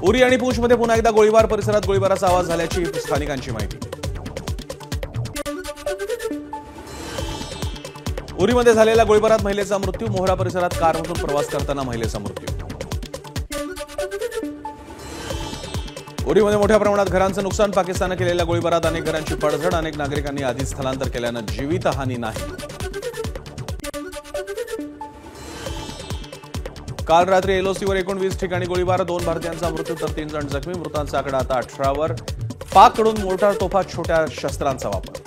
उरी आणि पूंछमध्ये पुन्हा एकदा गोळीबार, परिसरात गोळीबाराचा आवाज झाल्याची स्थानिकांची माहिती। उरीमध्ये झालेल्या गोळीबारात महिलेचा मृत्यू, मोहरा परिसरात कारमधून प्रवास करताना महिलेचा मृत्यू। उरीमध्ये मोठ्या प्रमाणात घरांचं नुकसान, पाकिस्तानने केलेल्या गोळीबारात अनेक घरांची पडझड, अनेक नागरिकांनी आधीच स्थलांतर केल्यानं जीवितहानी नाही। काल रात्री एलओसीवर 19 ठिकाणी गोळीबार, 2 भारतीयांचा मृत्यू तर 3 जण जखमी। मृतांचा आकडा आता 18वर। पाककडून मोटार तोफा, छोट्या शस्त्रांचा वापर।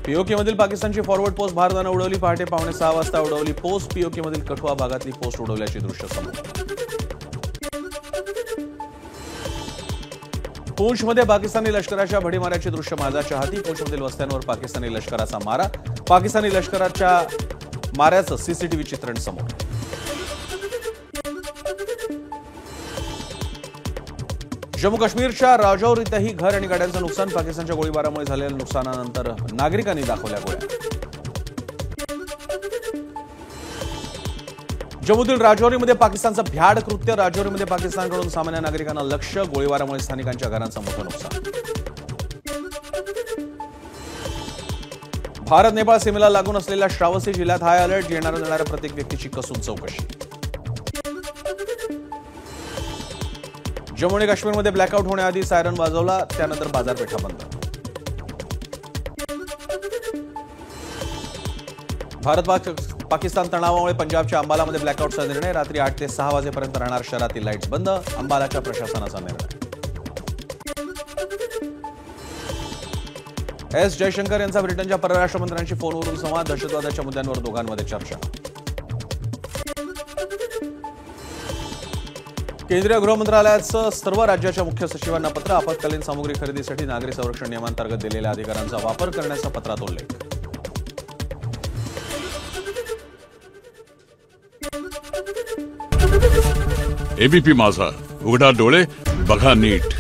पीओकेमधील पाकिस्तानची फॉरवर्ड पोस्ट भारतानं उडवली। पहाटे 5:45 वाजता उडवली पोस्ट। पीओकेमधील कठुआ भागातली पोस्ट उडवल्याची दृश्य समोर। पूंछमध्ये पाकिस्तानी लष्कराच्या भडीमाराची दृश्य माझ्याच्या हाती। पूंछमधील वस्त्यांवर पाकिस्तानी लष्कराचा मारा, पाकिस्तानी लष्कराच्या माऱ्याचं सीसीटीव्ही चित्रण समोर। जम्मू काश्मीरच्या राजौरीतही घर आणि गाड्यांचं नुकसान, पाकिस्तानच्या गोळीबारामुळे झालेल्या नुकसानानंतर नागरिकांनी दाखवल्या गोळ्या। जम्मूतील राजौरीमध्ये पाकिस्तानचं भ्याड कृत्य, राजौरीमध्ये पाकिस्तानकडून सामान्य नागरिकांना लक्ष्य, गोळीबारामुळे स्थानिकांच्या घरांचं मोठं नुकसान। भारत नेपाळ सीमेला लागून असलेल्या श्रावस्ती जिल्ह्यात हाय अलर्ट, येणाऱ्या प्रत्येक व्यक्तीची कसून चौकशी। जम्मू आणि काश्मीरमध्ये ब्लॅकआउट होण्याआधी सायरन वाजवला, त्यानंतर बाजारपेठा बंद। भारत पाकिस्तान तणावामुळे पंजाबच्या अंबालामध्ये ब्लॅकआउटचा निर्णय, रात्री 8 ते 6 वाजेपर्यंत राहणार शहरातील लाईट्स बंद, अंबालाच्या प्रशासनाचा निर्णय। एस जयशंकर यांचा ब्रिटनच्या परराष्ट्र मंत्र्यांशी फोनवरून संवाद, दहशतवादाच्या मुद्द्यांवर दोघांमध्ये चर्चा। केंद्रीय गृह मंत्रालयाचं सर्व राज्याच्या मुख्य सचिवांना पत्र, आपत्कालीन सामुग्री खरेदीसाठी नागरी संरक्षण नियमांतर्गत दिलेल्या अधिकारांचा वापर करण्याचा पत्रात उल्लेख। एबीपी माझा, उघडा डोळे बघा नीट।